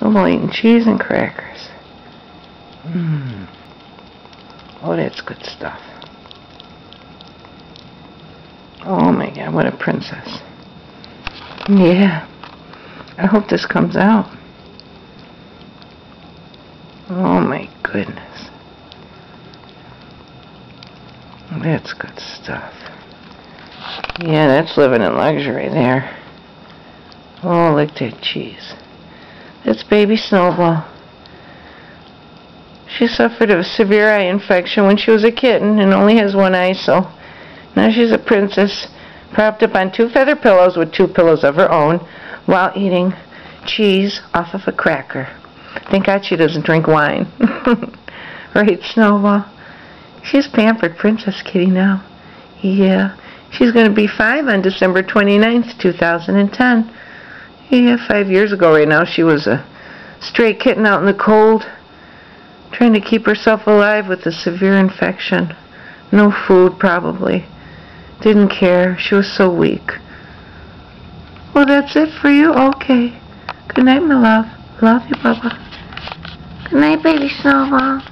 Snowball eating cheese and crackers. Oh, that's good stuff. Oh my God, what a princess. Yeah. I hope this comes out. Oh my goodness. That's good stuff. Yeah, that's living in luxury there. Oh, look at that cheese. That's baby Snowball. She suffered a severe eye infection when she was a kitten and only has one eye, so now she's a princess, propped up on 2 feather pillows with 2 pillows of her own while eating cheese off of a cracker. Thank God she doesn't drink wine. Right, Snowball? She's pampered Princess Kitty now. Yeah. She's going to be 5 on December 29th, 2010. Yeah, 5 years ago right now. She was a stray kitten out in the cold, trying to keep herself alive with a severe infection. No food, probably. Didn't care. She was so weak. Well, that's it for you? Okay. Good night, my love. Love you, Bubba. Good night, baby Snowball.